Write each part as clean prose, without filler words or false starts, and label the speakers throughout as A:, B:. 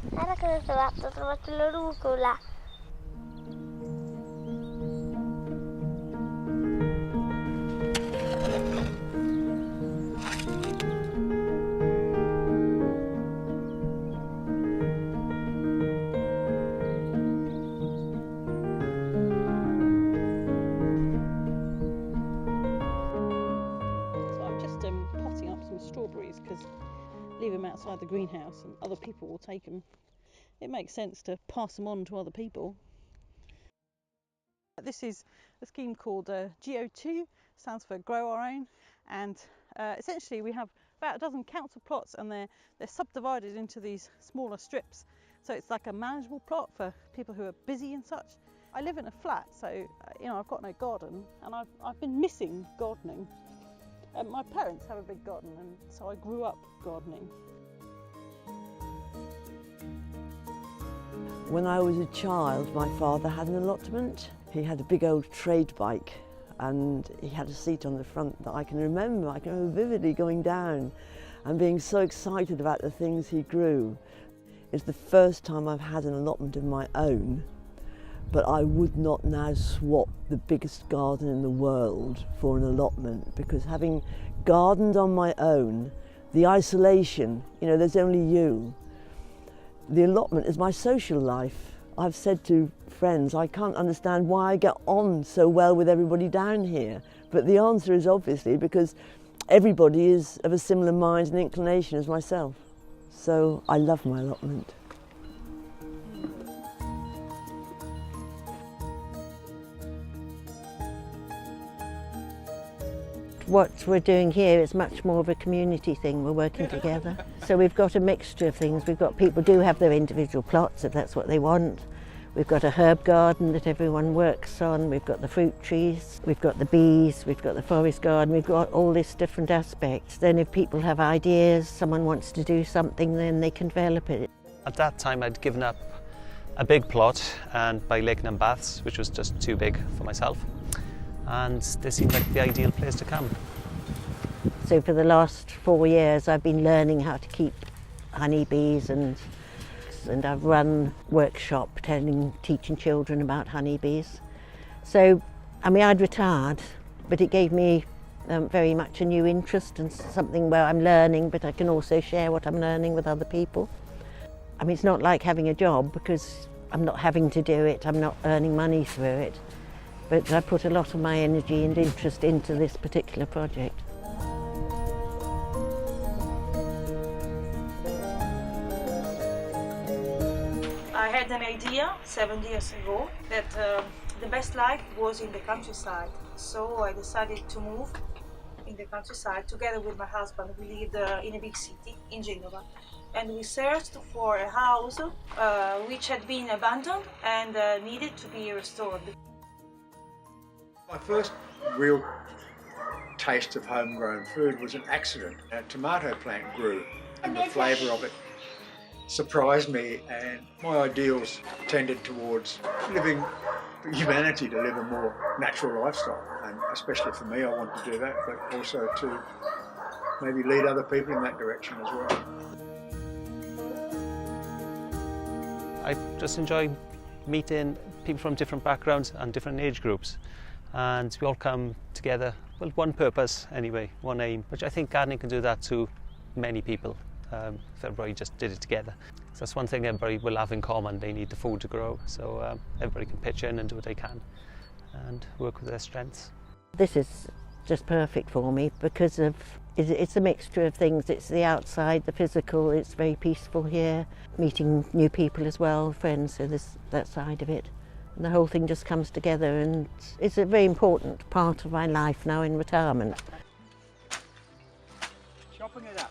A: Guarda cosa ho trovato? Ho trovato la rucola.
B: So I'm just potting up some strawberries because leave them outside the greenhouse and other people will take them. It makes sense to pass them on to other people. This is a scheme called GO2, stands for Grow Our Own, and essentially we have about a dozen council plots and they're subdivided into these smaller strips. So it's like a manageable plot for people who are busy and such. I live in a flat, so I've got no garden and I've been missing gardening. My parents have a big garden and so I grew up gardening.
C: When I was a child, my father had an allotment. He had a big old trade bike and he had a seat on the front that I can remember. I can remember vividly going down and being so excited about the things he grew. It's the first time I've had an allotment of my own, but I would not now swap the biggest garden in the world for an allotment, because having gardened on my own, the isolation, there's only you. The allotment is my social life. I've said to friends, I can't understand why I get on so well with everybody down here. But the answer is obviously because everybody is of a similar mind and inclination as myself. So I love my allotment.
D: What we're doing here is much more of a community thing. We're working together. So we've got a mixture of things. We've got people do have their individual plots if that's what they want. We've got a herb garden that everyone works on. We've got the fruit trees. We've got the bees. We've got the forest garden. We've got all these different aspects. Then if people have ideas, someone wants to do something, then they can develop it.
E: At that time I'd given up a big plot and by Lakenham Baths, which was just too big for myself. And this seemed like the ideal place to come.
D: So for the last 4 years I've been learning how to keep honeybees and I've run workshop teaching children about honeybees. So I'd retired, but it gave me very much a new interest and something where I'm learning, but I can also share what I'm learning with other people. It's not like having a job because I'm not having to do it, I'm not earning money through it. But I put a lot of my energy and interest into this particular project.
F: I had an idea 7 years ago that the best life was in the countryside. So I decided to move in the countryside together with my husband. We lived in a big city, in Genova. And we searched for a house which had been abandoned and needed to be restored.
G: My first real taste of homegrown food was an accident. A tomato plant grew and the flavour of it surprised me, and my ideals tended towards for humanity to live a more natural lifestyle, and especially for me I want to do that, but also to maybe lead other people in that direction as well.
E: I just enjoy meeting people from different backgrounds and different age groups. And we all come together with one purpose anyway, one aim, which I think gardening can do that to many people if everybody just did it together. So that's one thing everybody will have in common. They need the food to grow, so everybody can pitch in and do what they can and work with their strengths.
D: This is just perfect for me because it's a mixture of things. It's the outside, the physical, it's very peaceful here, meeting new people as well, friends, so there's that side of it. And the whole thing just comes together, and it's a very important part of my life now in retirement.
G: Chopping it up.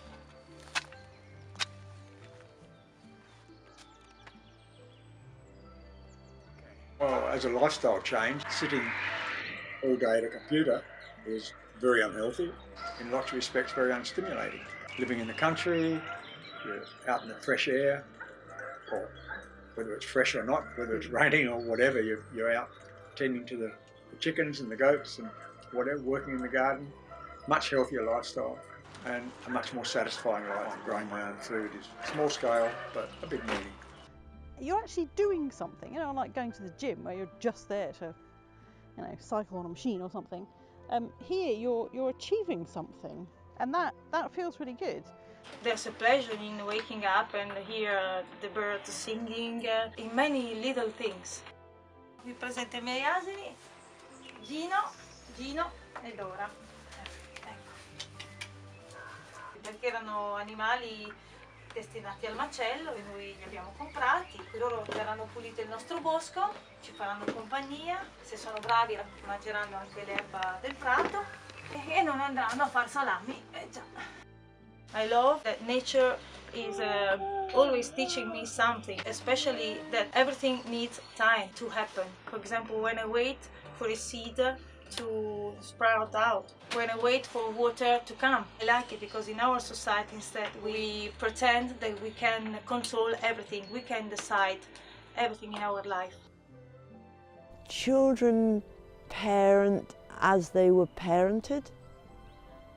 G: Well, as a lifestyle change, sitting all day at a computer is very unhealthy. In lots of respects, very unstimulating. Living in the country, you're out in the fresh air, or whether it's fresh or not, whether it's raining or whatever, you're out tending to the chickens and the goats and whatever, working in the garden. Much healthier lifestyle. and a much more satisfying life. Growing my own food is small scale, but a big meaning.
B: You're actually doing something, you know, like going to the gym where you're just there to, you know, cycle on a machine or something. Here you're achieving something, and that feels really good.
F: There's a pleasure in waking up and hear the birds singing in many little things. Vi presento i miei asini, Gino e Dora. Ecco. Perché erano animali destinati al macello e noi li abbiamo comprati, loro terranno pulito il nostro bosco, ci faranno compagnia, se sono bravi mangeranno anche l'erba del prato e non andranno a far salami. Già. I love that nature is always teaching me something, especially that everything needs time to happen. For example, when I wait for a seed to sprout out, when I wait for water to come. I like it because in our society instead we pretend that we can control everything, we can decide everything in our life.
C: Children parent as they were parented,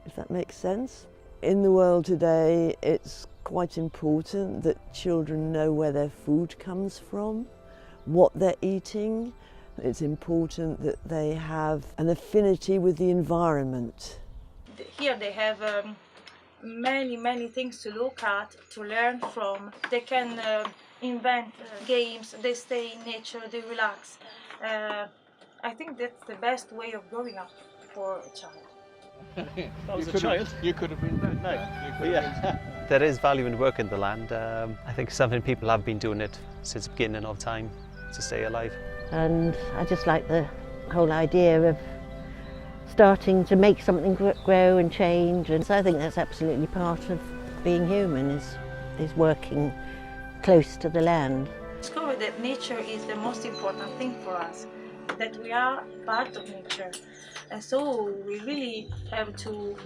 C: if that makes sense. In the world today, it's quite important that children know where their food comes from, what they're eating. It's important that they have an affinity with the environment.
F: Here they have many things to look at, to learn from. They can invent games, they stay in nature, they relax. I think that's the best way of growing up for a child.
H: You could have been that. No.
E: Yeah. There is value in working the land. I think something people have been doing it since the beginning of time to stay alive.
D: And I just like the whole idea of starting to make something grow and change, and so I think that's absolutely part of being human, is working close to the land.
F: Discover that nature is the most important thing for us, that we are part of nature, and so we really have to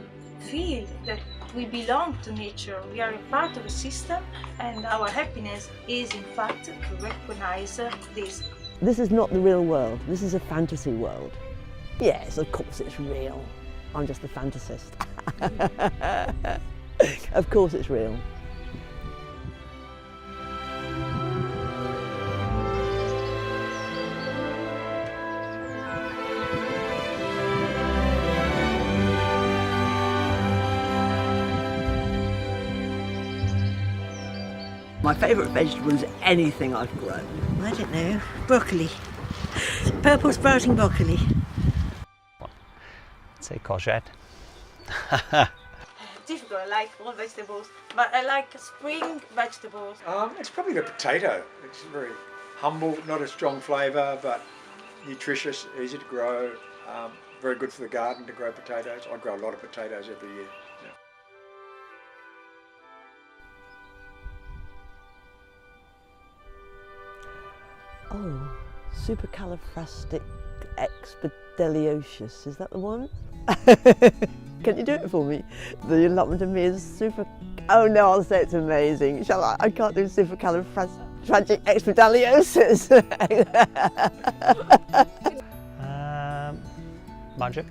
F: feel that we belong to nature, we are a part of a system, and our happiness is in fact to recognize this.
C: This is not the real world, this is a fantasy world. Yes, of course it's real. I'm just a fantasist. Of course it's real. My favourite vegetable is anything I've grown.
D: I don't know, broccoli. Purple sprouting broccoli.
E: I'd say courgette.
F: Difficult, I like all vegetables, but I like spring vegetables.
G: It's probably the potato. It's very humble, not a strong flavour, but nutritious, easy to grow, very good for the garden to grow potatoes. I grow a lot of potatoes every year.
C: Oh, supercalifragilisticexpialidocious, is that the one? Can you do it for me? The allotment of me is super... Oh no, I'll say it's amazing. Shall I? I can't do supercalifragilisticexpialidocious.
E: Magic.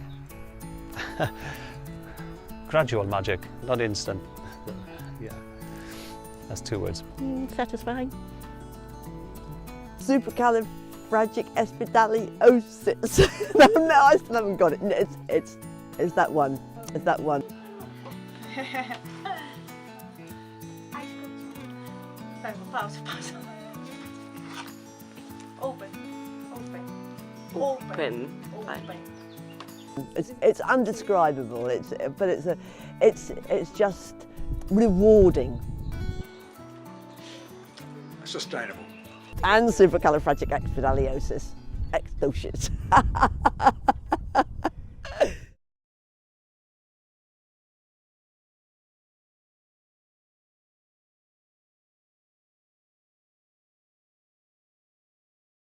E: Gradual magic, not instant. Yeah, that's 2 words.
D: Satisfying.
C: Supercalifragilisticexpialidocious. No, I still haven't got it. It's that one. It's that one.
F: Pause. Open.
C: It's undescribable. But it's just rewarding.
G: Sustainable.
C: And supercalifragilisticexpialidocious.